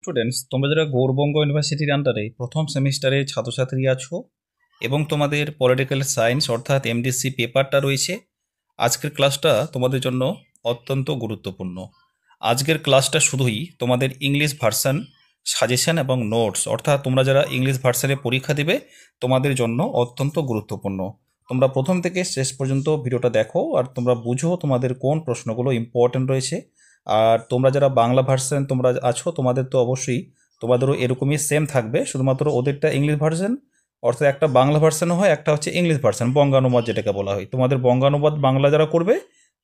Students, তোমরা যারা গৌরবঙ্গ ইউনিভার্সিটির আন্ডারে প্রথম সেমিস্টারে ছাত্রছাত্রী আছো এবং তোমাদের পলিটিক্যাল সায়েন্স অর্থাৎ এমডিসি পেপারটা রয়েছে, আজকের ক্লাসটা তোমাদের জন্য অত্যন্ত গুরুত্বপূর্ণ। আজকের ক্লাসটা শুধুই তোমাদের ইংলিশ ভার্সন সাজেশন এবং নোটস, অর্থাৎ তোমরা যারা ইংলিশ ভার্সনে পরীক্ষা দেবে তোমাদের জন্য অত্যন্ত গুরুত্বপূর্ণ। তোমরা প্রথম থেকে শেষ পর্যন্ত ভিডিওটা দেখো আর তোমরা বুঝো তোমাদের কোন প্রশ্নগুলো ইম্পর্টেন্ট রয়েছে। আর তোমরা যারা বাংলা ভার্সন তোমরা আছো তোমাদের তো অবশ্যই তোমাদেরও এরকমই সেম থাকবে, শুধুমাত্র ওদেরটা ইংলিশ ভার্সন, অর্থাৎ একটা বাংলা ভার্সনও হয়, একটা হচ্ছে ইংলিশ ভার্সন, বঙ্গানুবাদ যেটাকে বলা হয়। তোমাদের বঙ্গানুবাদ বাংলা যারা করবে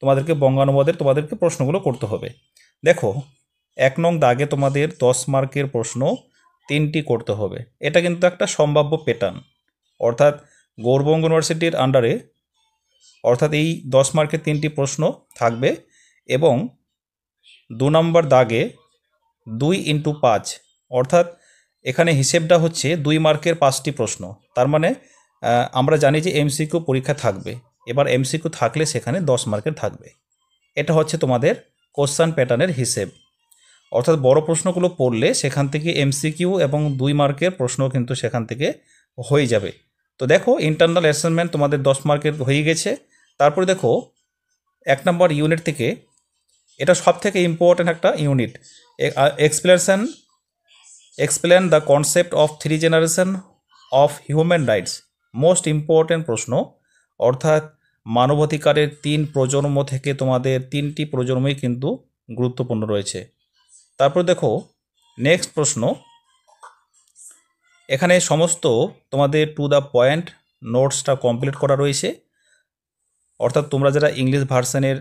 তোমাদেরকে বঙ্গানুবাদের তোমাদেরকে প্রশ্নগুলো করতে হবে। দেখো, 1 নং দাগে তোমাদের 10 মার্কের প্রশ্ন 3টি করতে হবে। এটা কিন্তু একটা সম্ভাব্য প্যাটার্ন, অর্থাৎ গৌরবঙ্গ ইউনিভার্সিটির আন্ডারে অর্থাৎ এই 10 মার্কের 3টি প্রশ্ন থাকবে এবং 2 নম্বর দাগে 2 × 5, অর্থাৎ এখানে হিসেবটা হচ্ছে 2 মার্কের 5টি প্রশ্ন। তার মানে আমরা জানি যে এমসিকিউ পরীক্ষা থাকবে, এবার এমসিকিউ থাকলে সেখানে 10 মার্কের থাকবে। এটা হচ্ছে তোমাদের কোশ্চেন প্যাটার্নের হিসেব, অর্থাৎ বড় প্রশ্নগুলো পড়লে সেখান থেকে এমসিকিউ এবং 2 মার্কের প্রশ্ন কিন্তু সেখান থেকে হয়ে যাবে। তো দেখো, ইন্টারনাল অ্যাসাইনমেন্ট তোমাদের 10 মার্কের হয়ে গেছে। তারপরে দেখো 1 নম্বর ইউনিট থেকে, এটা সব থেকে ইম্পর্ট্যান্ট একটা unit, explain the concept of 3 generation of human rights. Most important প্রশ্ন, অর্থাৎ মানবাধিকারের 3 প্রজন্ম থেকে তোমাদের 3টি প্রজন্মই কিন্তু গুরুত্বপূর্ণ রয়েছে। তারপর দেখো নেক্সট প্রশ্ন, এখানে সমস্ত তোমাদের টু দ্য পয়েন্ট নোটসটা কমপ্লিট করা রয়েছে। অর্থাৎ তোমরা যারা ইংলিশ ভার্সনের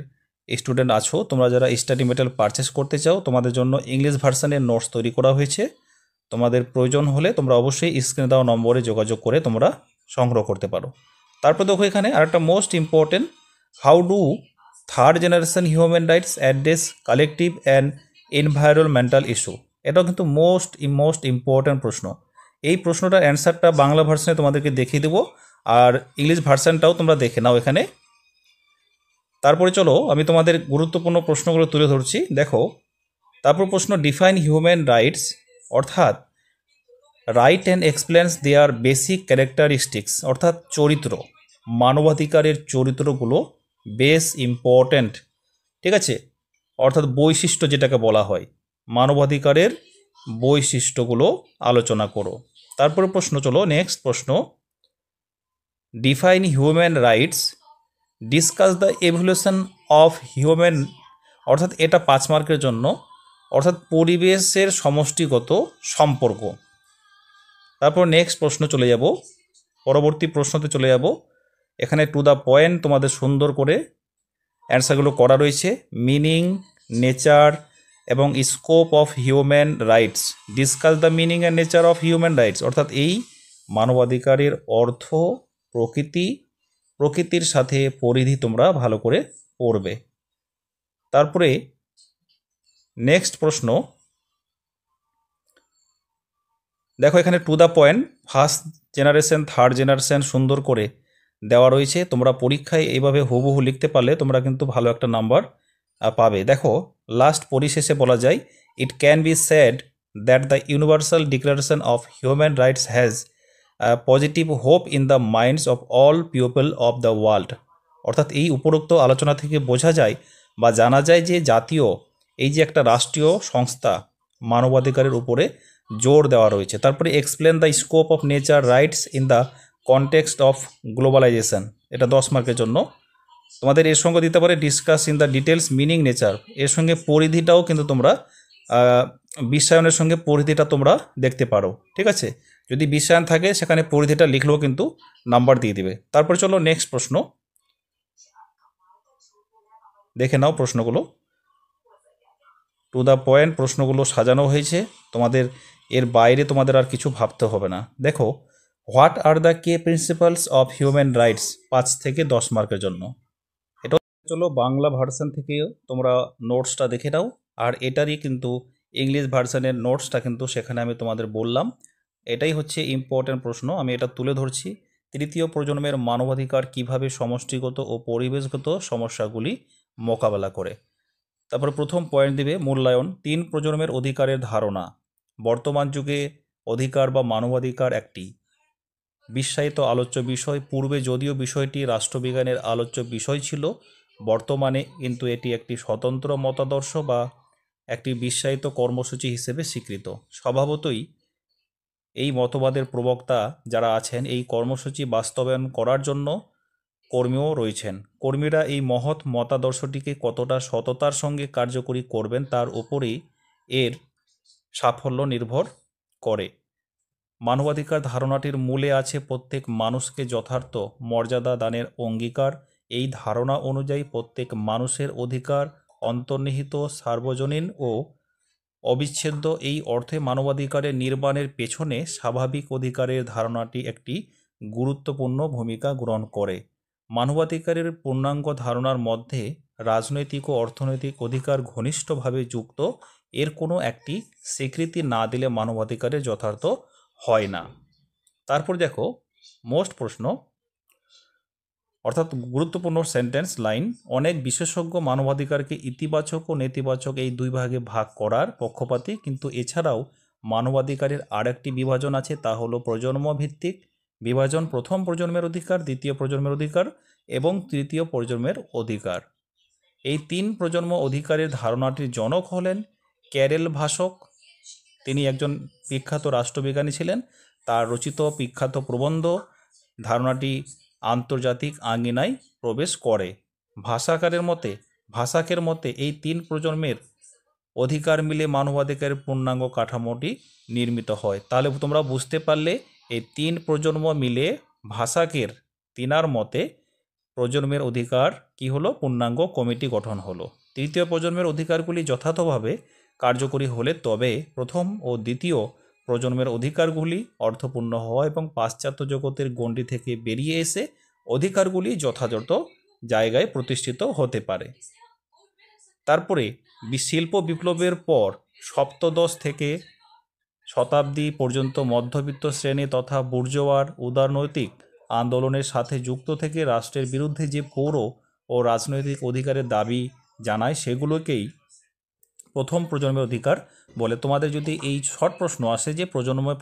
স্টুডেন্ট আছো, তোমরা যারা স্টাডি মেটেরিয়াল পারচেস করতে চাও, তোমাদের জন্য ইংলিশ ভার্সনের নোটস তৈরি করা হয়েছে। তোমাদের প্রয়োজন হলে তোমরা অবশ্যই স্ক্রিনে দেওয়া নম্বরে যোগাযোগ করে তোমরা সংগ্রহ করতে পারো। তারপর দেখো এখানে আরেকটা most important, how do 3rd generation human rights address collective and environmental issue. এটাও কিন্তু মোস্ট ইম্পর্টেন্ট প্রশ্ন। এই প্রশ্নটার অ্যান্সারটা বাংলা ভার্সনে তোমাদেরকে দেখিয়ে দেবো, আর ইংলিশ ভার্সনটাও তোমরা দেখে নাও এখানে। তারপরে চলো আমি তোমাদের গুরুত্বপূর্ণ প্রশ্নগুলো তুলে ধরছি। দেখো, তারপর প্রশ্ন, ডিফাইন হিউম্যান রাইটস, অর্থাৎ right and explains their basic characteristics, অর্থাৎ চরিত্র, মানবাধিকারের চরিত্রগুলো বেশ ইম্পর্ট্যান্ট, ঠিক আছে, অর্থাৎ বৈশিষ্ট্য যেটাকে বলা হয়, মানবাধিকারের বৈশিষ্ট্যগুলো আলোচনা করো। তারপরে প্রশ্ন, চলো নেক্সট প্রশ্ন, define human rights, discuss the evolution of human, অর্থাৎ এটা 5 মার্কের জন্য, অর্থাৎ পরিবেশের সমষ্টিগত সম্পর্ক। তারপর নেক্সট প্রশ্ন চলে যাব, পরবর্তী প্রশ্নতে চলে যাব। এখানে টু দ্য পয়েন্ট তোমাদের সুন্দর করে অ্যান্সারগুলো করা রয়েছে। মিনিং, নেচার এবং scope of human rights, discuss the meaning and nature of human rights, অর্থাৎ এই মানবাধিকারের অর্থ, প্রকৃতির সাথে পরিধি তোমরা ভালো করে পড়বে। তারপরে নেক্সট প্রশ্ন, দেখো এখানে to the point 1st generation 3rd generation সুন্দর করে দেওয়া রয়েছে। তোমরা পরীক্ষায় এইভাবে হুবহু লিখতে পারলে তোমরা কিন্তু ভালো একটা নাম্বার পাবে। দেখো লাস্ট পরিশেষে বলা যায়, it can be said that the universal declaration of human rights has positive hope in the minds of all people of the world, অর্থাৎ এই উপরোক্ত আলোচনা থেকে বোঝা যায় বা জানা যায় যে জাতীয় এই যে একটা রাষ্ট্রীয় সংস্থা মানবাধিকারের উপরে জোর দেওয়া রয়েছে। তারপরে explain the scope of nature rights in the context of globalization, এটা 10 মার্কের জন্য। তোমাদের এর সঙ্গে দিতে পারে discuss in the details meaning nature, এর সঙ্গে পরিধিটাও কিন্তু তোমরা বিশ্বায়নের সঙ্গে পরিধিটা তোমরা দেখতে পারো, ঠিক আছে। যদি বিশ্বায়ন থাকে সেখানে পরিধিটা লিখলেও কিন্তু নাম্বার দিয়ে দিবে। তারপর চলো নেক্সট প্রশ্ন দেখে নাও। প্রশ্নগুলো টু দ্য পয়েন্ট প্রশ্নগুলো সাজানো হয়েছে, তোমাদের এর বাইরে তোমাদের আর কিছু ভাবতে হবে না। দেখো, what are the K principles of human rights, 5 থেকে 10 মার্কের জন্য। এটা চলো বাংলা ভার্সন থেকেও তোমরা নোটসটা দেখে নাও, আর এটারই কিন্তু ইংলিশ ভার্সনের নোটসটা কিন্তু সেখানে আমি তোমাদের বললাম। এটাই হচ্ছে ইম্পর্ট্যান্ট প্রশ্ন, আমি এটা তুলে ধরছি। 3য় প্রজন্মের মানবাধিকার কিভাবে সমষ্টিগত ও পরিবেশগত সমস্যাগুলি মোকাবেলা করে। তারপরে প্রথম পয়েন্ট দিবে মূল্যায়ন, 3 প্রজন্মের অধিকারের ধারণা, বর্তমান যুগে অধিকার বা মানবাধিকার একটি বিশ্বায়িত আলোচ্য বিষয়। পূর্বে যদিও বিষয়টি রাষ্ট্রবিজ্ঞানের আলোচ্য বিষয় ছিল, বর্তমানে কিন্তু এটি একটি স্বতন্ত্র মতাদর্শ বা একটি বিশ্বায়িত কর্মসূচি হিসেবে স্বীকৃত। স্বভাবতই এই মতবাদের প্রবক্তা যারা আছেন এই কর্মসূচি বাস্তবায়ন করার জন্য কর্মীও রয়েছেন। কর্মীরা এই মহৎ মতাদর্শটিকে কতটা সততার সঙ্গে কার্যকরী করবেন তার উপরেই এর সাফল্য নির্ভর করে। মানবাধিকার ধারণাটির মূলে আছে প্রত্যেক মানুষকে যথার্থ মর্যাদা দানের অঙ্গীকার। এই ধারণা অনুযায়ী প্রত্যেক মানুষের অধিকার অন্তর্নিহিত, সার্বজনীন ও অবিচ্ছেদ্য। এই অর্থে মানবাধিকারের নির্মাণের পেছনে স্বাভাবিক অধিকারের ধারণাটি একটি গুরুত্বপূর্ণ ভূমিকা গ্রহণ করে। মানবাধিকারের পূর্ণাঙ্গ ধারণার মধ্যে রাজনৈতিক ও অর্থনৈতিক অধিকার ঘনিষ্ঠভাবে যুক্ত। এর কোনো একটি স্বীকৃতি না দিলে মানবাধিকারের যথার্থ হয় না। তারপর দেখো মোস্ট প্রশ্ন অর্থাৎ গুরুত্বপূর্ণ সেন্টেন্স লাইন। অনেক বিশেষজ্ঞ মানবাধিকারকে ইতিবাচক ও নেতিবাচক এই দুই ভাগে ভাগ করার পক্ষপাতী, কিন্তু এছাড়াও মানবাধিকারের আরেকটি বিভাজন আছে, তা হলো প্রজন্ম ভিত্তিক বিভাজন। প্রথম প্রজন্মের অধিকার, দ্বিতীয় প্রজন্মের অধিকার এবং তৃতীয় প্রজন্মের অধিকার। এই তিন প্রজন্ম অধিকারের ধারণাটির জনক হলেন ক্যারেল ভাসক। তিনি একজন বিখ্যাত রাষ্ট্রবিজ্ঞানী ছিলেন। তার রচিত বিখ্যাত প্রবন্ধ ধারণাটি আন্তর্জাতিক আঙ্গিনায় প্রবেশ করে। ভাষাকের মতে এই তিন প্রজন্মের অধিকার মিলে মানবাধিকারের পূর্ণাঙ্গ কাঠামোটি নির্মিত হয়। তাহলে তোমরা বুঝতে পারলে এই তিন প্রজন্ম মিলে ভাষাকের তিনার মতে প্রজন্মের অধিকার কি হলো, পূর্ণাঙ্গ কমিটি গঠন হলো। তৃতীয় প্রজন্মের অধিকারগুলি যথাযথভাবে কার্যকরী হলে তবে প্রথম ও দ্বিতীয় প্রজন্মের অধিকারগুলি অর্থপূর্ণ হওয়া এবং পাশ্চাত্য জগতের গণ্ডি থেকে বেরিয়ে এসে অধিকারগুলি যথাযথ জায়গায় প্রতিষ্ঠিত হতে পারে। তারপরে শিল্প বিপ্লবের পর সপ্তদশ থেকে শতাব্দী পর্যন্ত মধ্যবিত্ত শ্রেণী তথা বুর্জোয়ার উদারনৈতিক আন্দোলনের সাথে যুক্ত থেকে রাষ্ট্রের বিরুদ্ধে যে পৌর ও রাজনৈতিক অধিকারের দাবি জানায় সেগুলোকেই প্রথম প্রজন্মের অধিকার বলে। তোমাদের যদি এই শর্ট প্রশ্ন আসে যে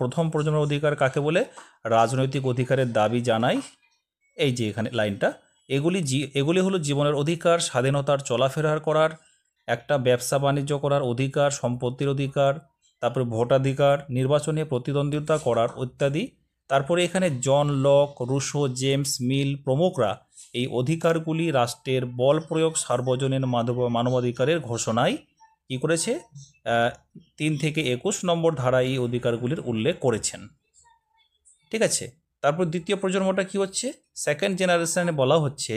প্রথম প্রজন্মের অধিকার কাকে বলে, রাজনৈতিক অধিকারের দাবি জানায়, এই যে এখানে লাইনটা, এগুলি হলো জীবনের অধিকার, স্বাধীনতার চলাফেরা করার, একটা ব্যবসা বাণিজ্য করার অধিকার, সম্পত্তির অধিকার, তারপরে ভোটাধিকার, নির্বাচনে প্রতিদ্বন্দ্বিতা করার ইত্যাদি। তারপরে এখানে John Locke, Rousseau, James Mill প্রমুখরা এই অধিকারগুলি রাষ্ট্রের বল প্রয়োগ সার্বজনীন মানবাধিকারের ঘোষণায় কী করেছে, 3 থেকে 21 নম্বর ধারায় এই অধিকারগুলির উল্লেখ করেছেন। ঠিক আছে। তারপর দ্বিতীয় প্রজন্মটা কি হচ্ছে, সেকেন্ড জেনারেশনে বলা হচ্ছে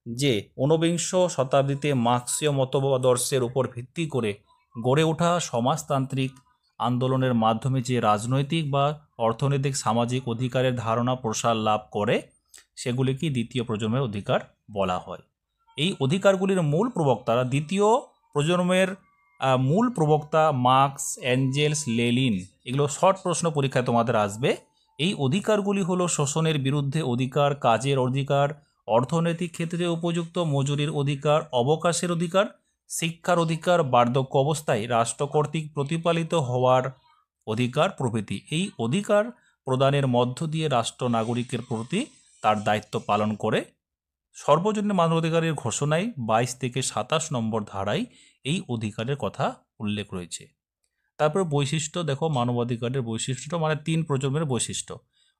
যে 19বিংশ শতাব্দীতে মার্ক্সীয় মতবাদর্শের উপর ভিত্তি করে গড়ে ওঠা সমাজতান্ত্রিক আন্দোলনের মাধ্যমে যে রাজনৈতিক বা অর্থনৈতিক সামাজিক অধিকারের ধারণা প্রসার লাভ করে সেগুলিকে দ্বিতীয় প্রজন্মের অধিকার বলা হয়। এই অধিকারগুলির মূল প্রবক্তারা দ্বিতীয় প্রজন্মের মূল প্রবক্তা মার্কস, এঞ্জেলস, লেনিন। এগুলো শর্ট প্রশ্ন পরীক্ষায় তোমাদের আসবে। এই অধিকারগুলি হলো শোষণের বিরুদ্ধে অধিকার, কাজের অধিকার, অর্থনৈতিক ক্ষেত্রে উপযুক্ত মজুরির অধিকার, অবকাশের অধিকার, শিক্ষার অধিকার, বার্ধক্য অবস্থায় রাষ্ট্র কর্তৃক প্রতিপালিত হওয়ার অধিকার প্রভৃতি। এই অধিকার প্রদানের মধ্য দিয়ে রাষ্ট্র নাগরিকের প্রতি তার দায়িত্ব পালন করে। সর্বজনীন মানবাধিকারের ঘোষণায় 22 থেকে 27 নম্বর ধারায় এই অধিকারের কথা উল্লেখ রয়েছে। তারপর বৈশিষ্ট্য দেখো, মানবাধিকারের বৈশিষ্ট্য মানে 3 প্রজন্মের বৈশিষ্ট্য।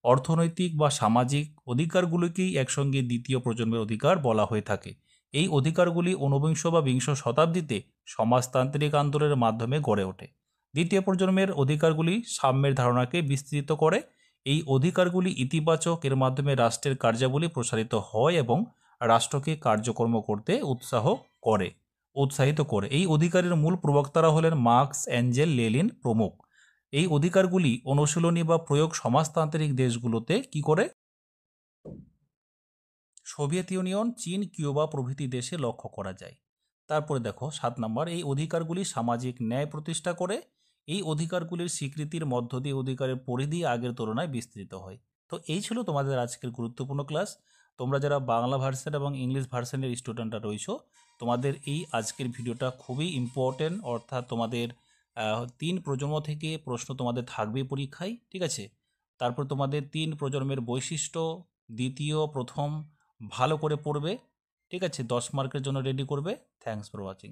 অর্থনৈতিক বা সামাজিক অধিকারগুলিকেই একসঙ্গে দ্বিতীয় প্রজন্মের অধিকার বলা হয়ে থাকে। এই অধিকারগুলি 19বিংশ বা বিংশ শতাব্দীতে সমাজতান্ত্রিক আন্দোলনের মাধ্যমে গড়ে ওঠে। দ্বিতীয় প্রজন্মের অধিকারগুলি সাম্যের ধারণাকে বিস্তৃত করে। এই অধিকারগুলি ইতিবাচক, এর মাধ্যমে রাষ্ট্রের কার্যাবলী প্রসারিত হয় এবং রাষ্ট্রকে কার্যকর্ম করতে উৎসাহিত করে। এই অধিকারের মূল প্রবক্তারা হলেন মার্কস, এঞ্জেল, লেনিন প্রমুখ। এই অধিকারগুলি অনুশীলনী বা প্রয়োগ সমাজতান্ত্রিক দেশগুলোতে কি করে, সোভিয়েত ইউনিয়ন, চীন, কিউবা প্রভৃতি দেশে লক্ষ্য করা যায়। তারপরে দেখো 7 নম্বর, এই অধিকারগুলি সামাজিক ন্যায় প্রতিষ্ঠা করে। এই অধিকারগুলির স্বীকৃতির মধ্য দিয়ে অধিকারের পরিধি আগের তুলনায় বিস্তৃত হয়। তো এই ছিল তোমাদের আজকের গুরুত্বপূর্ণ ক্লাস। তোমরা যারা বাংলা ভার্সন এবং ইংলিশ ভার্সনের স্টুডেন্টরা রয়েছো, তোমাদের এই আজকের ভিডিওটা খুবই ইম্পর্টেন্ট, অর্থাৎ তোমাদের তিন প্রজন্ম থেকে প্রশ্ন তোমাদের থাকবে পরীক্ষায়, ঠিক আছে। তারপর তোমাদের তিন প্রজন্মের বৈশিষ্ট্য দ্বিতীয় প্রথম ভালো করে পড়বে, ঠিক আছে। 10 মার্কের জন্য রেডি করবে। Thanks for watching.